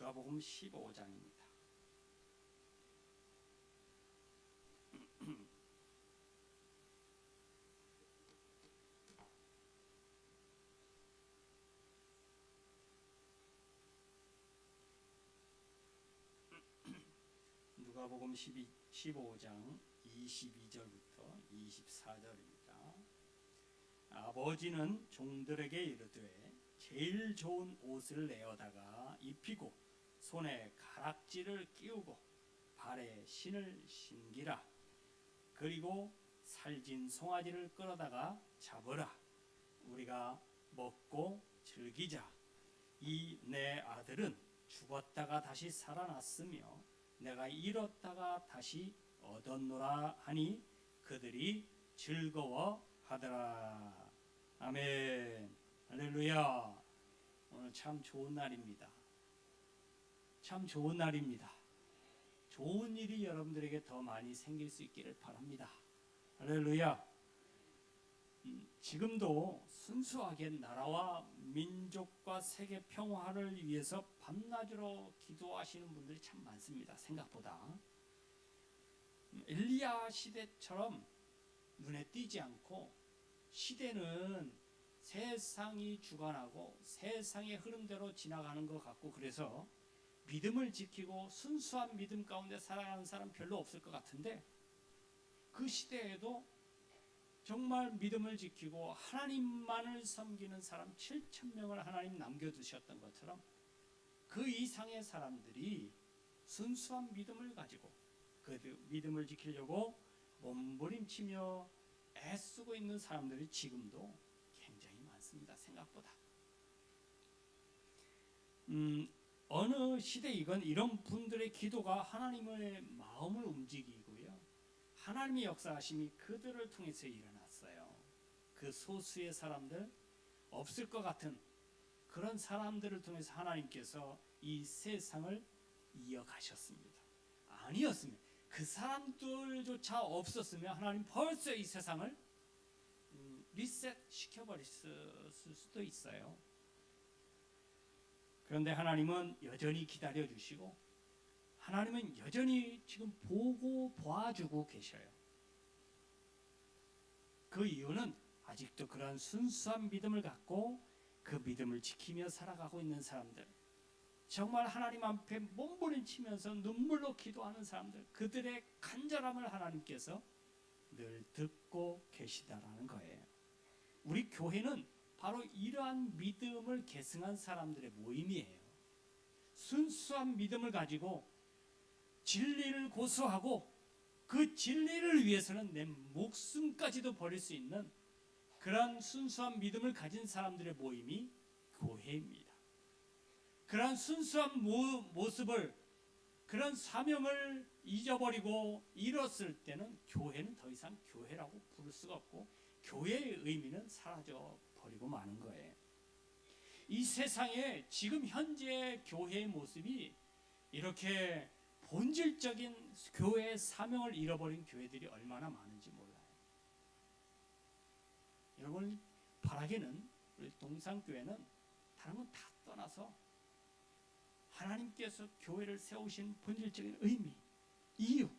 누가복음 15장입니다. 누가복음 15장 22절부터 24절입니다. 아버지는 종들에게 이르되 제일 좋은 옷을 내어다가 입히고 손에 가락지를 끼우고 발에 신을 신기라. 그리고 살진 송아지를 끌어다가 잡으라. 우리가 먹고 즐기자. 이 내 아들은 죽었다가 다시 살아났으며 내가 잃었다가 다시 얻었노라 하니 그들이 즐거워하더라. 아멘. 할렐루야. 오늘 참 좋은 날입니다. 참 좋은 날입니다. 좋은 일이 여러분들에게 더 많이 생길 수 있기를 바랍니다. 할렐루야. 지금도 순수하게 나라와 민족과 세계 평화를 위해서 밤낮으로 기도하시는 분들이 참 많습니다. 생각보다. 엘리야 시대처럼 눈에 띄지 않고 시대는 세상이 주관하고 세상의 흐름대로 지나가는 것 같고, 그래서 믿음을 지키고 순수한 믿음 가운데 살아가는 사람 별로 없을 것 같은데, 그 시대에도 정말 믿음을 지키고 하나님만을 섬기는 사람 7,000명을 하나님 남겨두셨던 것처럼 그 이상의 사람들이 순수한 믿음을 가지고 그 믿음을 지키려고 몸부림치며 애쓰고 있는 사람들이 지금도 굉장히 많습니다. 생각보다. 어느 시대이건 이런 분들의 기도가 하나님의 마음을 움직이고요, 하나님의 역사하심이 그들을 통해서 일어났어요. 그 소수의 사람들, 없을 것 같은 그런 사람들을 통해서 하나님께서 이 세상을 이어가셨습니다. 아니었으면, 그 사람들조차 없었으면 하나님 벌써 이 세상을 리셋 시켜버렸을 수도 있어요. 그런데 하나님은 여전히 기다려주시고 하나님은 여전히 지금 보고 봐주고 계셔요. 그 이유는 아직도 그런 순수한 믿음을 갖고 그 믿음을 지키며 살아가고 있는 사람들, 정말 하나님 앞에 몸부림치면서 눈물로 기도하는 사람들, 그들의 간절함을 하나님께서 늘 듣고 계시다라는 거예요. 우리 교회는 바로 이러한 믿음을 계승한 사람들의 모임이에요. 순수한 믿음을 가지고 진리를 고수하고 그 진리를 위해서는 내 목숨까지도 버릴 수 있는 그런 순수한 믿음을 가진 사람들의 모임이 교회입니다. 그런 순수한 모습을, 그런 사명을 잊어버리고 잃었을 때는 교회는 더 이상 교회라고 부를 수가 없고 교회의 의미는 사라져 버리고 마는 거예요. 이 세상에 지금 현재 교회의 모습이 이렇게 본질적인 교회의 사명을 잃어버린 교회들이 얼마나 많은지 몰라요. 여러분, 바라기는 우리 동산교회는 다른 건 다 떠나서 하나님께서 교회를 세우신 본질적인 의미, 이유,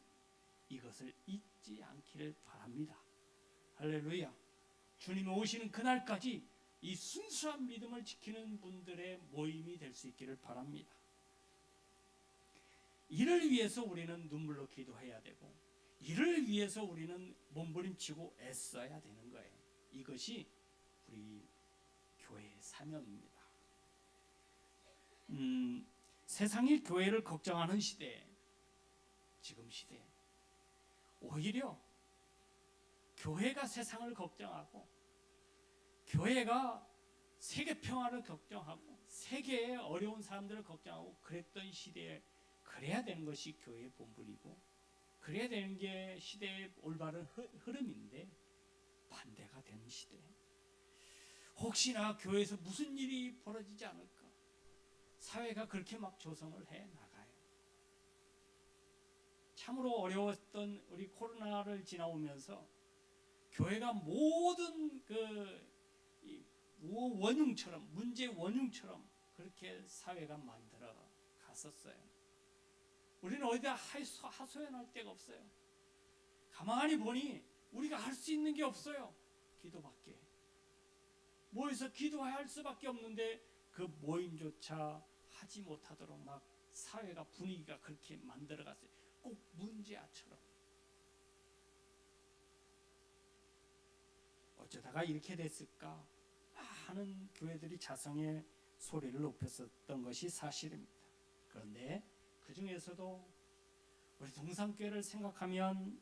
이것을 잊지 않기를 바랍니다. 할렐루야. 주님이 오시는 그날까지 이 순수한 믿음을 지키는 분들의 모임이 될 수 있기를 바랍니다. 이를 위해서 우리는 눈물로 기도해야 되고, 이를 위해서 우리는 몸부림치고 애써야 되는 거예요. 이것이 우리 교회의 사명입니다. 세상이 교회를 걱정하는 시대에, 지금 시대에 오히려 교회가 세상을 걱정하고 교회가 세계 평화를 걱정하고 세계의 어려운 사람들을 걱정하고 그랬던 시대에 그래야 되는 것이 교회의 본분이고 그래야 되는 게 시대의 올바른 흐름인데, 반대가 되는 시대, 혹시나 교회에서 무슨 일이 벌어지지 않을까, 사회가 그렇게 막 조성을 해 나가요. 참으로 어려웠던 우리 코로나를 지나오면서 교회가 모든 그 원흉처럼, 문제 원흉처럼 그렇게 사회가 만들어 갔었어요. 우리는 어디다 하소연할 데가 없어요. 가만히 보니 우리가 할 수 있는 게 없어요. 기도밖에. 모여서 기도할 수밖에 없는데 그 모임조차 하지 못하도록 막 사회가 분위기가 그렇게 만들어갔어요. 꼭 문제아처럼. 어쩌다가 이렇게 됐을까 하는 교회들이 자성의 소리를 높였었던 것이 사실입니다. 그런데 그 중에서도 우리 동산교회를 생각하면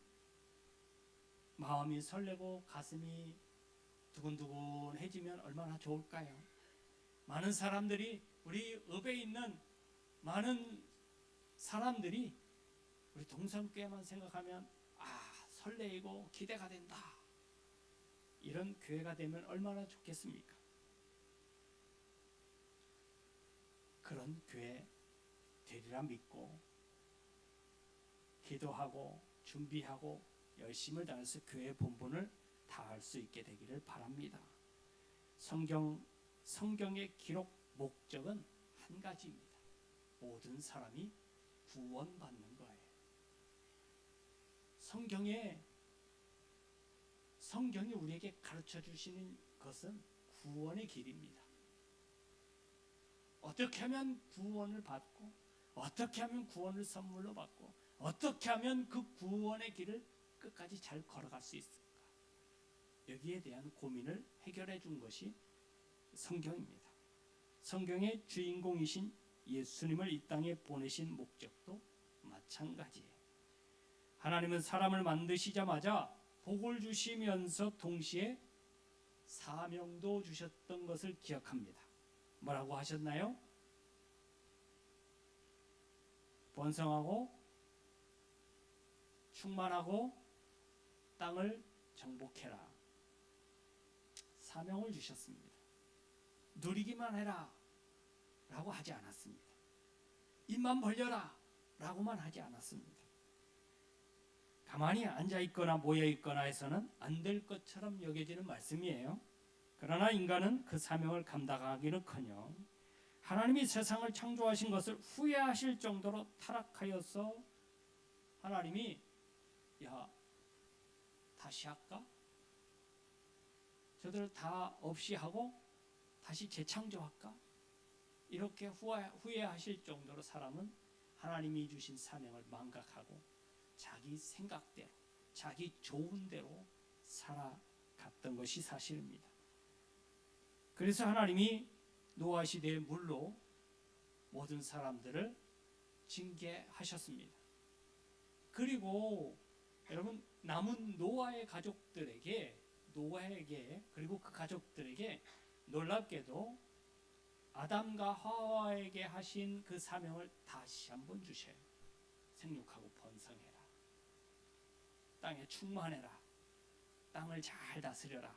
마음이 설레고 가슴이 두근두근해지면 얼마나 좋을까요? 많은 사람들이, 우리 읍에 있는 많은 사람들이 우리 동산교회만 생각하면 설레이고 기대가 된다. 이런 교회가 되면 얼마나 좋겠습니까? 그런 교회 되리라 믿고 기도하고 준비하고 열심을 다해서 교회의 본분을 다할 수 있게 되기를 바랍니다. 성경의 기록 목적은 한 가지입니다. 모든 사람이 구원받는 거예요. 성경이 우리에게 가르쳐 주시는 것은 구원의 길입니다. 어떻게 하면 구원을 받고, 어떻게 하면 구원을 선물로 받고, 어떻게 하면 그 구원의 길을 끝까지 잘 걸어갈 수 있을까? 여기에 대한 고민을 해결해 준 것이 성경입니다. 성경의 주인공이신 예수님을 이 땅에 보내신 목적도 마찬가지예요. 하나님은 사람을 만드시자마자 복을 주시면서 동시에 사명도 주셨던 것을 기억합니다. 뭐라고 하셨나요? 번성하고 충만하고 땅을 정복해라. 사명을 주셨습니다. 누리기만 해라 라고 하지 않았습니다. 입만 벌려라 라고만 하지 않았습니다. 가만히 앉아있거나 모여있거나 해서는 안 될 것처럼 여겨지는 말씀이에요. 그러나 인간은 그 사명을 감당하기는커녕 하나님이 세상을 창조하신 것을 후회하실 정도로 타락하여서 하나님이 다시 할까? 저들 다 없이 하고 다시 재창조할까? 이렇게 후회하실 정도로 사람은 하나님이 주신 사명을 망각하고 자기 생각대로, 자기 좋은 대로 살아갔던 것이 사실입니다. 그래서 하나님이 노아 시대의 물로 모든 사람들을 징계하셨습니다. 그리고 여러분, 남은 노아의 가족들에게, 노아에게, 그리고 그 가족들에게 놀랍게도 아담과 하와에게 하신 그 사명을 다시 한번 주셔요. 생육하고 번성해라. 땅에 충만해라. 땅을 잘 다스려라.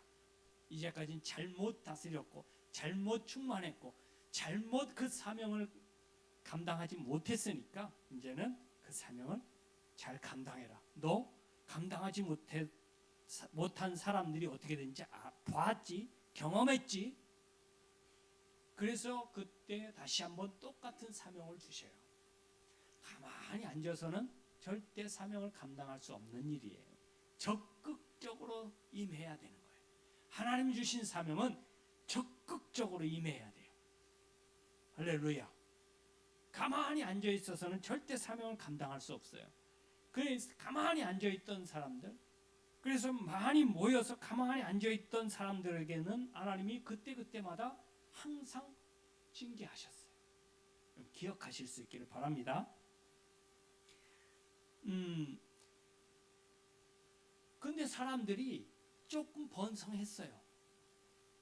이제까지는 잘못 다스렸고 잘못 충만했고 잘못 그 사명을 감당하지 못했으니까 이제는 그 사명을 잘 감당해라. 너 감당하지 못한 사람들이 어떻게 되는지 봤지, 경험했지. 그래서 그때 다시 한번 똑같은 사명을 주셔요. 가만히 앉아서는 절대 사명을 감당할 수 없는 일이에요. 적극적으로 임해야 되는 거예요. 하나님 주신 사명은 적극적으로 임해야 돼요. 할렐루야. 가만히 앉아 있어서는 절대 사명을 감당할 수 없어요. 그래서 가만히 앉아 있던 사람들, 그래서 많이 모여서 가만히 앉아 있던 사람들에게는 하나님이 그때마다 항상 징계하셨어요. 기억하실 수 있기를 바랍니다. 근데 사람들이 조금 번성했어요.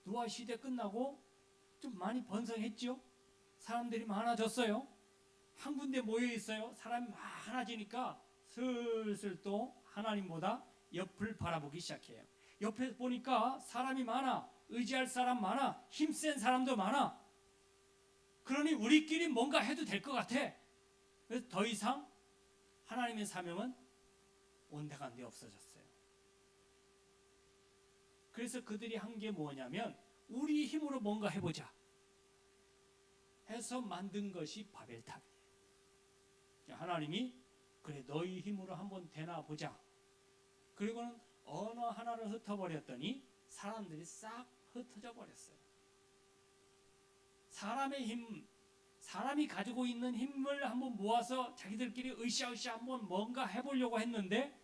노아 시대 끝나고 좀 많이 번성했죠. 사람들이 많아졌어요. 한 군데 모여 있어요. 사람이 많아지니까 슬슬 또 하나님보다 옆을 바라보기 시작해요. 옆에 보니까 사람이 많아. 의지할 사람 많아. 힘센 사람도 많아. 그러니 우리끼리 뭔가 해도 될 것 같아. 그래서 더 이상 하나님의 사명은 온데간데 없어졌어요. 그래서 그들이 한 게 뭐냐면 우리 힘으로 뭔가 해보자 해서 만든 것이 바벨탑이에요. 하나님이 그래 너희 힘으로 한번 되나 보자. 그리고는 어느 하나를 흩어버렸더니 사람들이 싹 흩어져 버렸어요. 사람의 힘, 사람이 가지고 있는 힘을 한번 모아서 자기들끼리 으쌰으쌰 한번 뭔가 해보려고 했는데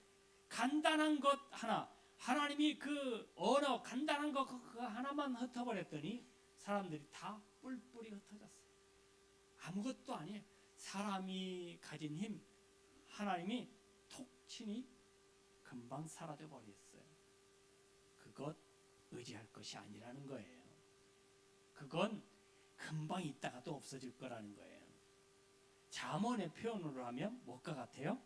간단한 것 하나, 하나님이 그 언어 간단한 것 그거 하나만 흩어버렸더니 사람들이 다 뿔뿔이 흩어졌어요. 아무것도 아니에요. 사람이 가진 힘, 하나님이 톡 치니 금방 사라져 버렸어요. 그것 의지할 것이 아니라는 거예요. 그건 금방 있다가 또 없어질 거라는 거예요. 잠언의 표현으로 하면 뭐가 같아요?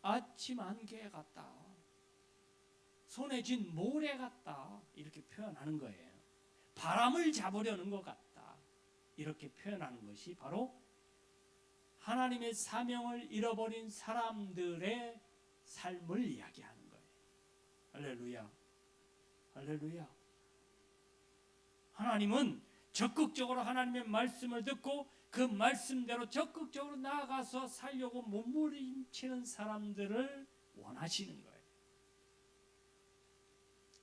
아침 안개 같다. 손에 쥔 모래 같다. 이렇게 표현하는 거예요. 바람을 잡으려는 것 같다. 이렇게 표현하는 것이 바로 하나님의 사명을 잃어버린 사람들의 삶을 이야기하는 거예요. 할렐루야. 할렐루야. 하나님은 적극적으로 하나님의 말씀을 듣고 그 말씀대로 적극적으로 나아가서 살려고 몸부림치는 사람들을 원하시는 거예요.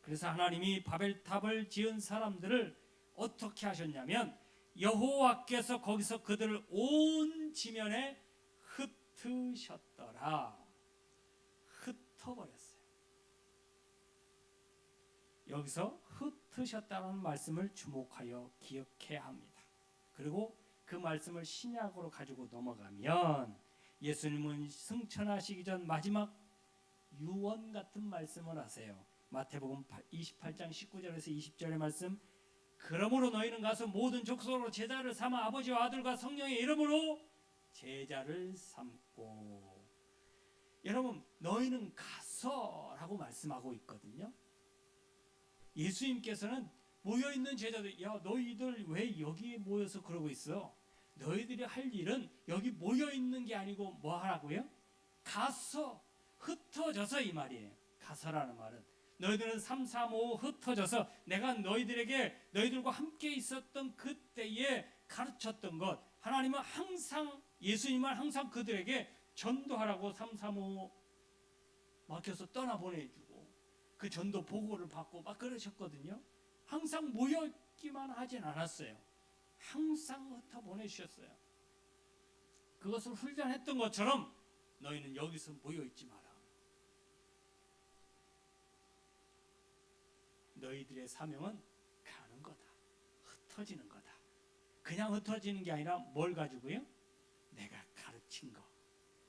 그래서 하나님이 바벨탑을 지은 사람들을 어떻게 하셨냐면 여호와께서 거기서 그들을 온 지면에 흩으셨더라. 흩어버렸어요. 여기서 흩으셨다는 말씀을 주목하여 기억해야 합니다. 그리고 그 말씀을 신약으로 가지고 넘어가면 예수님은 승천하시기 전 마지막 유언 같은 말씀을 하세요. 마태복음 28장 19절에서 20절의 말씀, 그러므로 너희는 가서 모든 족속으로 제자를 삼아 아버지와 아들과 성령의 이름으로 제자를 삼고. 여러분, 너희는 가서 라고 말씀하고 있거든요. 예수님께서는 모여있는 제자들, 야 너희들 왜 여기에 모여서 그러고 있어? 너희들이 할 일은 여기 모여있는 게 아니고 뭐 하라고요? 가서, 흩어져서, 이 말이에요. 가서라는 말은 너희들은 3, 4, 5 흩어져서 내가 너희들에게 너희들과 함께 있었던 그때에 가르쳤던 것, 하나님은 항상, 예수님은 항상 그들에게 전도하라고 3, 4, 5 맡겨서 떠나보내주고 그 전도 보고를 받고 막 그러셨거든요. 항상 모였기만 하진 않았어요. 항상 흩어 보내주셨어요. 그것을 훈련했던 것처럼 너희는 여기서 모여있지 마라. 너희들의 사명은 가는 거다. 흩어지는 거다. 그냥 흩어지는 게 아니라 뭘 가지고요? 내가 가르친 거,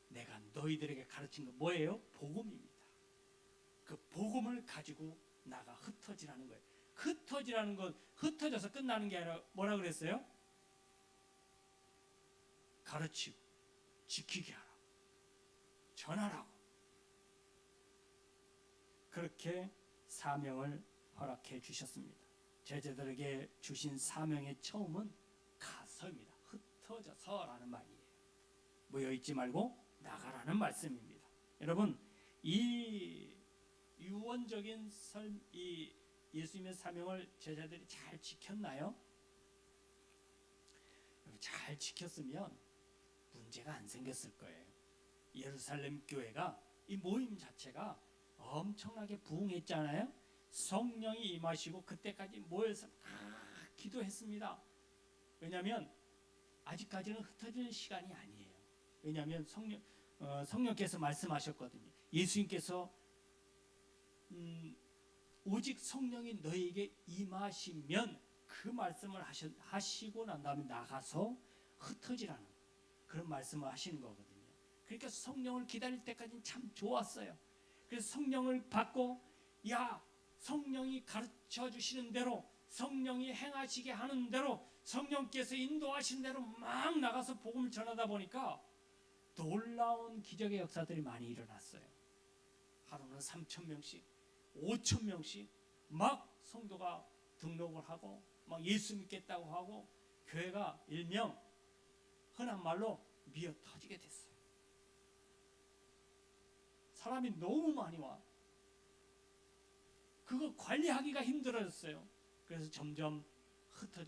내가 너희들에게 가르친 거 뭐예요? 복음입니다. 그 복음을 가지고 나가 흩어지라는 거예요. 흩어지라는 건 흩어져서 끝나는 게 아니라 뭐라 그랬어요? 가르치고 지키게 하라. 전하라고. 그렇게 사명을 허락해 주셨습니다. 제자들에게 주신 사명의 처음은 가서입니다. 흩어져서라는 말이에요. 모여있지 말고 나가라는 말씀입니다. 여러분, 이 유언적인 삶, 이 예수님의 사명을 제자들이 잘 지켰나요? 잘 지켰으면 문제가 안 생겼을 거예요. 예루살렘 교회가, 이 모임 자체가 엄청나게 부흥했잖아요. 성령이 임하시고 그때까지 모여서 기도했습니다. 왜냐하면 아직까지는 흩어질 시간이 아니에요. 왜냐하면 성령께서 말씀하셨거든요. 예수님께서 오직 성령이 너에게 임하시면 그 말씀을 하시고 난 다음에 나가서 흩어지라는 그런 말씀을 하시는 거거든요. 그러니까 성령을 기다릴 때까지는 참 좋았어요. 그래서 성령을 받고, 야 성령이 가르쳐 주시는 대로, 성령이 행하시게 하는 대로, 성령께서 인도하시는 대로 막 나가서 복음을 전하다 보니까 놀라운 기적의 역사들이 많이 일어났어요. 하루는 3,000명씩, 5,000명씩 막 성도가 등록을 하고 막 예수 믿겠다고 하고 교회가 일명 흔한 말로 미어 터지게 됐어요. 사람이 너무 많이 와. 그거 관리하기가 힘들어졌어요. 그래서 점점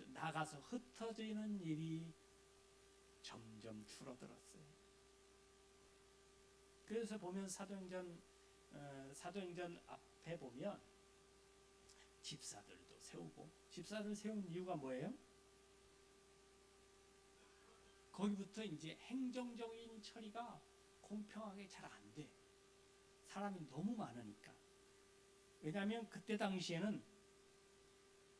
나가서 흩어지는 일이 점점 줄어들었어요. 그래서 보면 사도행전 앞에 보면 집사들도 세우고, 집사들 세운 이유가 뭐예요? 거기부터 이제 행정적인 처리가 공평하게 잘 안 돼. 사람이 너무 많으니까. 왜냐하면 그때 당시에는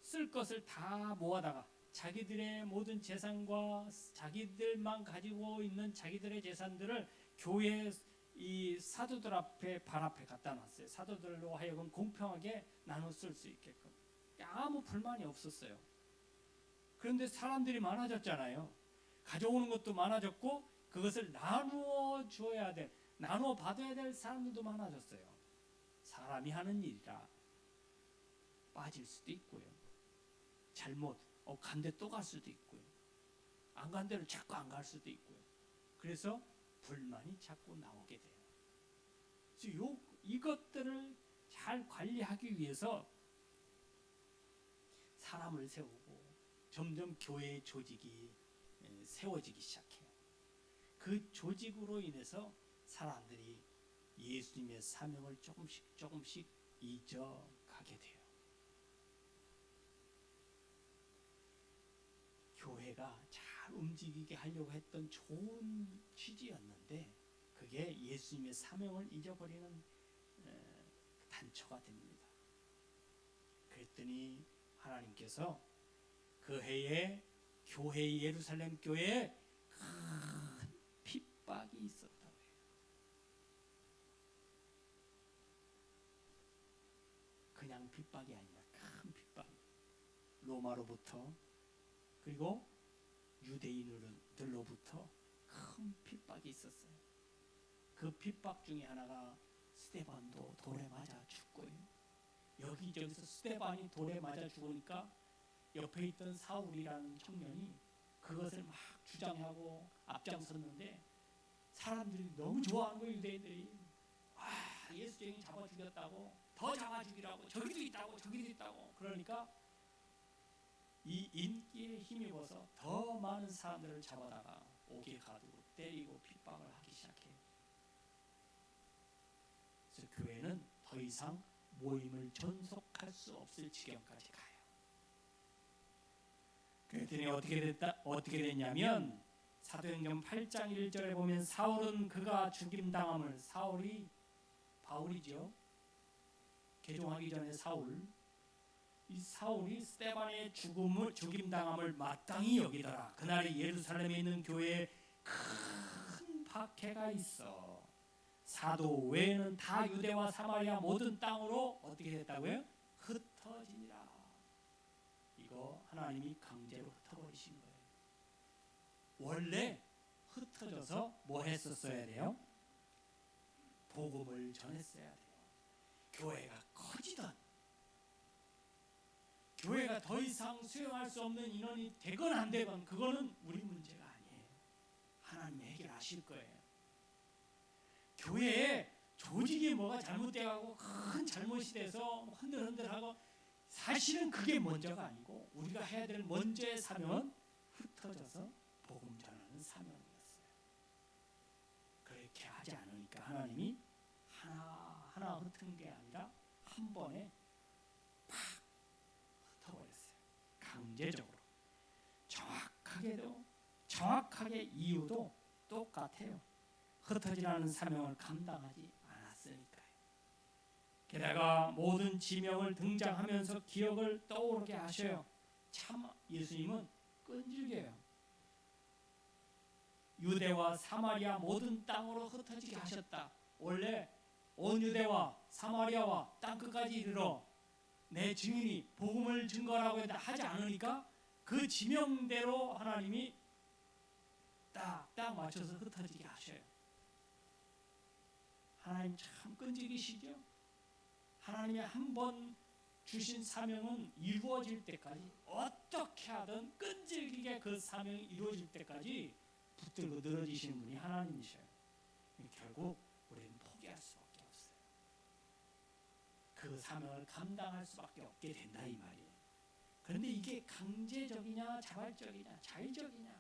쓸 것을 다 모아다가 자기들의 모든 재산과 자기들만 가지고 있는 자기들의 재산들을 교회 이 사도들 앞에 발 앞에 갖다 놨어요. 사도들로 하여금 공평하게 나눠 쓸 수 있게끔. 아무 불만이 없었어요. 그런데 사람들이 많아졌잖아요. 가져오는 것도 많아졌고 그것을 나누어 주어야 될, 나누어 받아야 될 사람들도 많아졌어요. 사람이 하는 일이라 빠질 수도 있고요. 잘못 간 데 또 갈 수도 있고요. 안 간 데를 자꾸 안 갈 수도 있고요. 그래서 불만이 자꾸 나오게 돼요. 그래서 이것들을 잘 관리하기 위해서 사람을 세우고 점점 교회의 조직이 세워지기 시작해요. 그 조직으로 인해서 사람들이 예수님의 사명을 조금씩 잊어가게 돼요. 교회가 잘 움직이게 하려고 했던 좋은 취지였는데 그게 예수님의 사명을 잊어버리는 단초가 됩니다. 그랬더니 하나님께서 그 해에 교회 예루살렘 교회에 큰 핍박이 있었다고 해요. 그냥 핍박이 아니라 큰 핍박. 로마로부터 그리고 유대인들로부터 큰 핍박이 있었어요. 그 핍박 중에 하나가 스데반도 돌에 맞아 죽고요. 여기저기서 스데반이 돌에 맞아 죽으니까 옆에 있던 사울이라는 청년이 그것을 막 주장하고 앞장섰는데 사람들이 너무 좋아하는 거예요. 유대인들이. 예수쟁이 잡아 죽였다고, 더 잡아 죽이라고, 저기도 있다고 저기도 있다고. 그러니까 이 인기에 힘입어서 더 많은 사람들을 잡아다가 옥에 가두고 때리고 핍박을 하기 시작해요. 그래서 교회는 더 이상 모임을 전속할 수 없을 지경까지 가요. 그랬더니 어떻게 됐냐면 사도행전 8장 1절에 보면 사울은 그가 죽임당함을, 사울이 바울이죠. 개종하기 전에 이 사울이 스데반의 죽임당함을 마땅히 여기더라. 그날에 예루살렘에 있는 교회에 큰 박해가 있어. 사도 외에는 다 유대와 사마리아 모든 땅으로 어떻게 됐다고요? 흩어지니라. 이거 하나님이 강제로 흩어버리신 거예요. 원래 흩어져서 뭐 했었어야 돼요? 복음을 전했어야 돼요. 교회가 커지던, 교회가 더 이상 수용할 수 없는 인원이 되건 안 되건 그거는 우리 문제가 아니에요. 하나님이 해결하실 거예요. 교회에 조직이 뭐가 잘못돼가고 큰 잘못이 돼서 흔들흔들하고 사실은 그게 먼저가 아니고 우리가 해야 될 먼저의 사명은 흩어져서 복음 전하는 사명이었어요. 그렇게 하지 않으니까 하나님이 하나 흩은 게 아니라 한 번에 팍 흩어버렸어요. 강제적으로. 정확하게 이유도 똑같아요. 흩어지라는 사명을 감당하지 않았으니까요. 게다가 모든 지명을 등장하면서 기억을 떠오르게 하셔요. 참 예수님은 끈질겨요. 유대와 사마리아 모든 땅으로 흩어지게 하셨다. 원래 온 유대와 사마리아와 땅끝까지 이르러 내 증인이 복음을 증거하라고 하지 않으니까 그 지명대로 하나님이 딱 맞춰서 흩어지게 하셔요. 하나님 참 끈질기시죠? 하나님이 한 번 주신 사명은 이루어질 때까지 어떻게 하든 끈질기게 그 사명이 이루어질 때까지 붙들고 늘어지시는 분이 하나님이셔요. 결국 우리는 포기할 수밖에 없어요. 그 사명을 감당할 수밖에 없게 된다 이 말이에요. 그런데 이게 강제적이냐 자발적이냐 자의적이냐,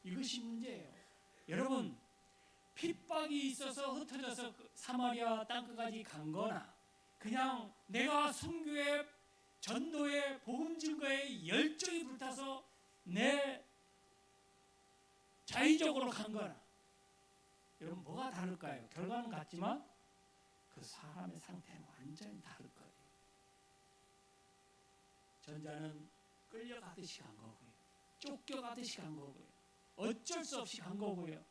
이것이 문제예요. 여러분, 핍박이 있어서 흩어져서 사마리아 땅끝까지 간 거나 그냥 내가 선교에 전도에 복음 증거에 열정이 불타서 내 자의적으로 간 거나, 여러분 뭐가 다를까요? 결과는 같지만 그 사람의 상태는 완전히 다를 거예요. 전자는 끌려가듯이 간 거고요. 쫓겨가듯이 간 거고요. 어쩔 수 없이 간 거고요.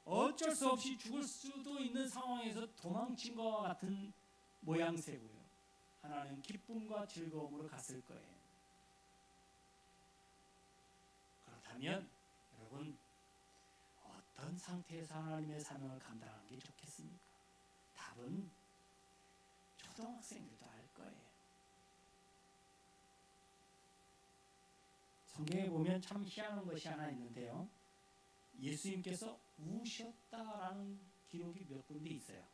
어쩔 수 없이 죽을 수도 있는 상황에서 도망친 것과 같은 모양새고요. 하나는 기쁨과 즐거움으로 갔을 거예요. 그렇다면 여러분, 어떤 상태에서 하나님의 사명을 감당하는 게 좋겠습니까? 답은 초등학생들도 알 거예요. 성경에 보면 참 희한한 것이 하나 있는데요. 예수님께서 우셨다라는 기록이 몇 군데 있어요.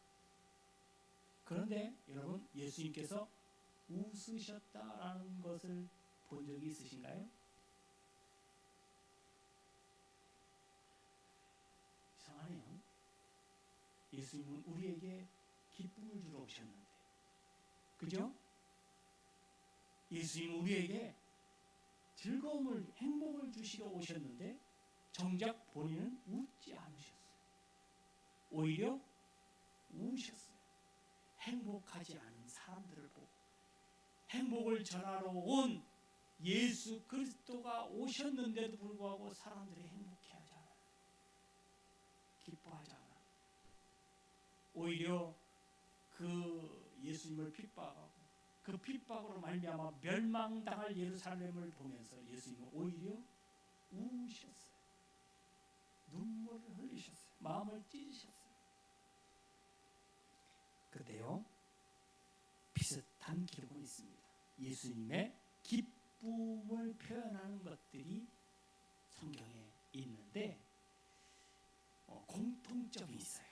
그런데 여러분, 예수님께서 웃으셨다라는 것을 본 적이 있으신가요? 이상하네요. 예수님은 우리에게 기쁨을 주러 오셨는데, 그죠? 예수님은 우리에게 즐거움을, 행복을 주시러 오셨는데 정작 본인은 웃지 않으셨어요. 오히려 우셨어요. 행복하지 않은 사람들을 보고, 행복을 전하러 온 예수 그리스도가 오셨는데도 불구하고 사람들이 행복해하지 않아요. 기뻐하지 않아요. 오히려 그 예수님을 핍박하고 그 핍박으로 말미암아 멸망당할 예루살렘을 보면서 예수님은 오히려 우셨어요. 눈물을 흘리셨어요. 마음을 찢으셨어요. 그런데요, 비슷한 기록은 있습니다. 예수님의 기쁨을 표현하는 것들이 성경에 있는데 공통점이 있어요.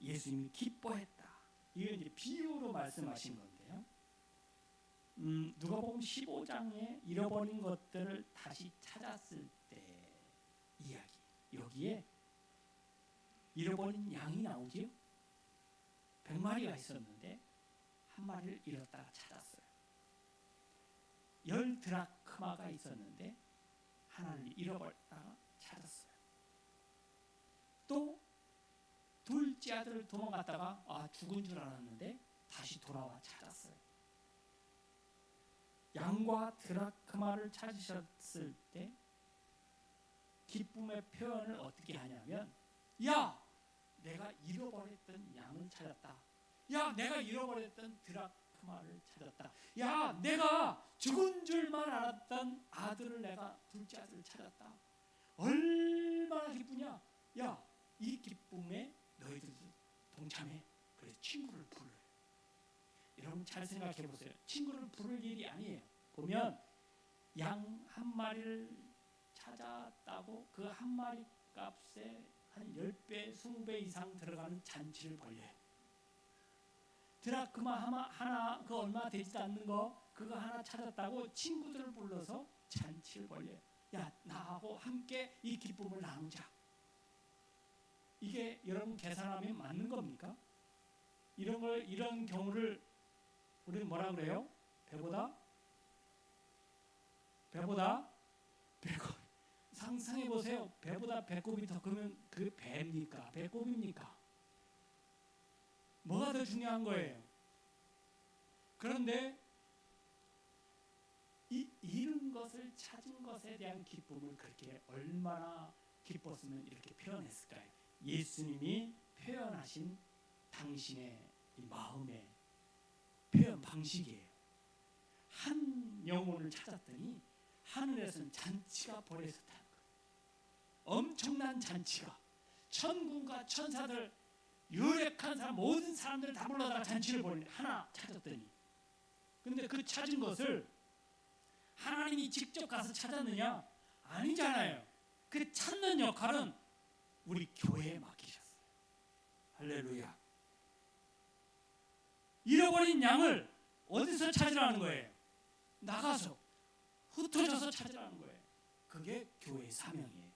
예수님이 기뻐했다. 이건 이제 비유로 말씀하신 건데요. 누가복음 15장에 잃어버린 것들을 다시 찾았을 때 이야기. 여기에 잃어버린 양이 나오지요. 100마리가 있었는데 한 마리를 잃었다가 찾았어요. 10드라크마가 있었는데 하나를 잃어버렸다가 찾았어요. 또 둘째 아들을 도망갔다가 죽은 줄 알았는데 다시 돌아와 찾았어요. 양과 드라크마를 찾으셨을 때 기쁨의 표현을 어떻게 하냐면, 야, 내가 잃어버렸던 양을 찾았다. 야, 내가 잃어버렸던 드라크마를 찾았다. 야, 내가 죽은 줄만 알았던 아들을, 내가 둘째 아들을 찾았다. 얼마나 기쁘냐. 야, 이 기쁨에 너희들도 동참해. 그래서 친구를 불러요. 여러분 잘 생각해 보세요. 친구를 부를 일이 아니에요. 보면 양 한 마리를 찾았다고 그 한 마리 값에 한 10배, 20배 이상 들어가는 잔치를 벌려요. 드라크마 하나 그 얼마 되지도 않는 거 그거 하나 찾았다고 친구들을 불러서 잔치를 벌려요. 야, 나하고 함께 이 기쁨을 나누자. 이게 여러분 계산하면 맞는 겁니까? 이런 경우를 우리는 뭐라 그래요? 배보다 배꼽. 상상해 보세요. 배보다 배꼽이 더 크면 그게 배입니까? 배꼽입니까? 뭐가 더 중요한 거예요? 그런데 이 잃은 것을 찾은 것에 대한 기쁨을 그렇게 얼마나 기뻤으면 이렇게 표현했을까요? 예수님이 표현하신 당신의 이 마음의 표현 방식이에요. 한 영혼을 찾았더니 하늘에서는 잔치가 벌어졌다는 거예요. 엄청난 잔치가, 천군과 천사들, 유력한 사람, 모든 사람들 다 불러다가 잔치를 벌이네. 하나 찾았더니. 근데 그 찾은 것을 하나님이 직접 가서 찾았느냐? 아니잖아요. 그 찾는 역할은 우리 교회에 맡기셨어요. 할렐루야. 잃어버린 양을 어디서 찾으라는 거예요? 나가서 흩어져서 찾으라는 거예요. 그게 교회의 사명이에요.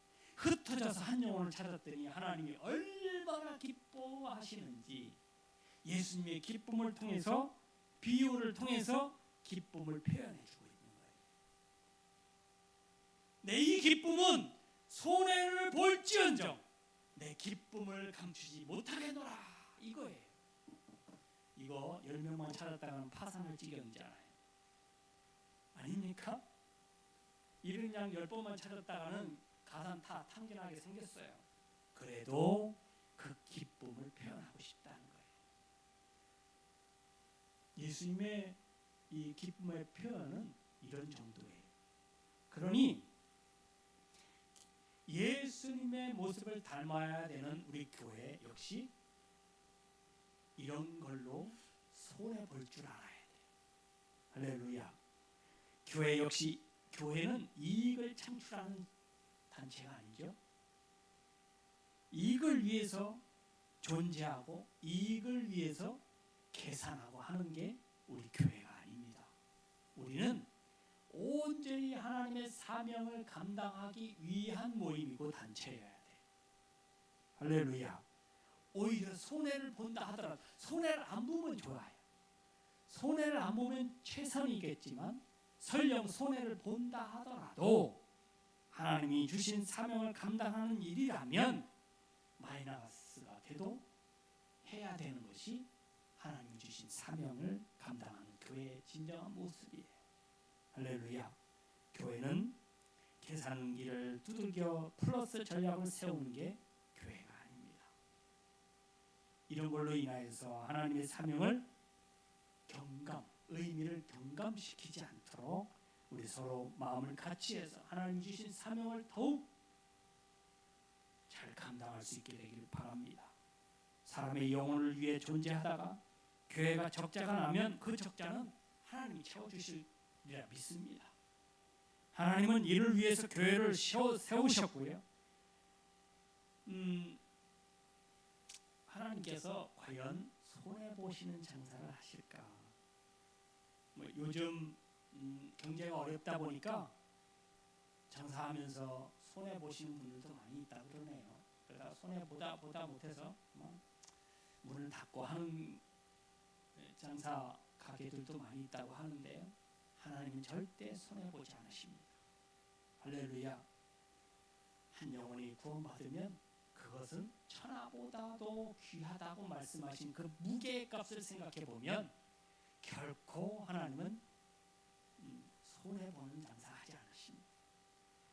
흩어져서 한 영혼을 찾았더니 하나님이 얼마나 기뻐하시는지 예수님의 기쁨을 통해서, 비유를 통해서 기쁨을 표현해 주고 있는 거예요. 내 이 기쁨은 손해를 볼지언정 내 기쁨을 감추지 못하겠노라, 이거예요. 이거 10명만 찾았다가는 파산할 지경이잖아요. 아닙니까? 잃은 양 10번만 찾았다가는 가산 다 탕진하게 생겼어요. 그래도 그 기쁨을 표현하고 싶다는 거예요. 예수님의 이 기쁨의 표현은 이런 정도예요. 그러니 예수님의 모습을 닮아야 되는 우리 교회 역시 이런 걸로 손해 볼 줄 알아야 돼요. 할렐루야. 교회 역시, 교회는 이익을 창출하는 단체가 아니죠. 이익을 위해서 존재하고 이익을 위해서 계산하고 하는 게 우리 교회가 아닙니다. 우리는 온전히 하나님의 사명을 감당하기 위한 모임이고 단체여야 돼. 할렐루야. 오히려 손해를 본다 하더라도, 손해를 안 보면 좋아요. 손해를 안 보면 최선이겠지만 설령 손해를 본다 하더라도 하나님이 주신 사명을 감당하는 일이라면 마이너스가 돼도 해야 되는 것이 하나님이 주신 사명을 감당하는 교회의 진정한 모습이에요. 할렐루야. 교회는 계산기를 두들겨 플러스 전략을 세우는 게 교회가 아닙니다. 이런 걸로 인하여서 하나님의 사명을 의미를 경감시키지 않도록 우리 서로 마음을 같이 해서 하나님 주신 사명을 더욱 잘 감당할 수 있게 되기를 바랍니다. 사람의 영혼을 위해 존재하다가 교회가 적자가 나면 그 적자는 하나님이 채워주시리라 믿습니다. 하나님은 이를 위해서 교회를 세우셨고요. 하나님께서 과연 손해보시는 장사를 하실까? 요즘 경제가 어렵다 보니까 장사하면서 손해보시는 분들도 많이 있다고 그러네요. 그러다 손해보다 못해서 문을 닫고 하는 장사 가게들도 많이 있다고 하는데요. 하나님은 절대 손해보지 않으십니다. 할렐루야. 한 영혼이 구원받으면 그것은 천하보다도 귀하다고 말씀하신 그 무게의 값을 생각해 보면 결코 하나님은 손해보는 장사하지 않으십니다.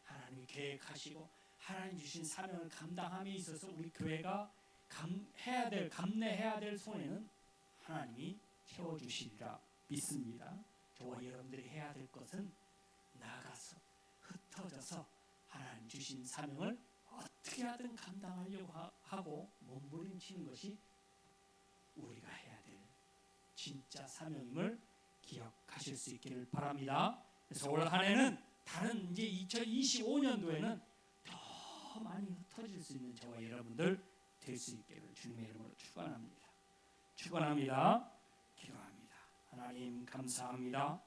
하나님이 계획하시고 하나님 주신 사명을 감당함에 있어서 우리 교회가 감내해야 될 손해는 하나님이 채워주시리라 믿습니다. 저와 여러분들이 해야 될 것은 나가서 흩어져서 하나님 주신 사명을 어떻게 하든 감당하려고 하고 몸부림치는 것이 우리가 해야 될 진짜 사명임을 기억하실 수 있기를 바랍니다. 그래서 올 한 해는 다른 이제 2025년도에는 더 많이 흩어질 수 있는 저와 여러분들 될 수 있기를 주님의 이름으로 축원합니다. 기도합니다. 하나님 감사합니다.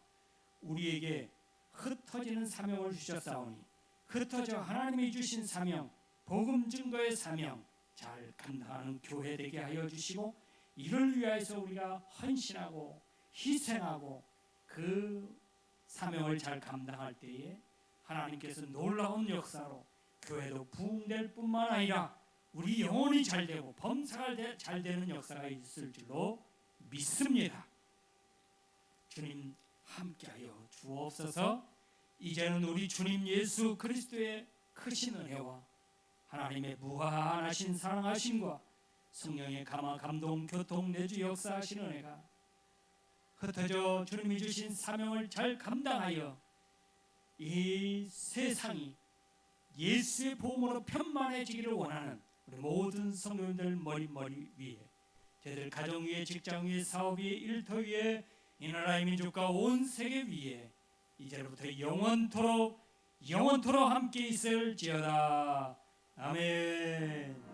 우리에게 흩어지는 사명을 주셨사오니 흩어져 하나님이 주신 사명, 복음 증거의 사명 잘 감당하는 교회 되게 하여 주시고 이를 위하여서 우리가 헌신하고 희생하고 그 사명을 잘 감당할 때에 하나님께서 놀라운 역사로 교회도 부흥될 뿐만 아니라 우리 영혼이 잘 되고 범사가 잘 되는 역사가 있을 줄로 믿습니다. 주님 함께하여 주옵소서. 이제는 우리 주님 예수 그리스도의 크신 은혜와 하나님의 무한하신 사랑하심과 성령의 감화 감동 교통 내주 역사하신 은혜가 흩어져 주님이 주신 사명을 잘 감당하여 이 세상이 예수의 복음으로 편만해지기를 원하는 우리 모든 성도님들 머리 위에 저희들 가정 위에 직장 위에 사업 위에 일터 위에 이 나라의 민족과 온 세계 위에 이제로부터 영원토록 함께 있을지어다. 아멘.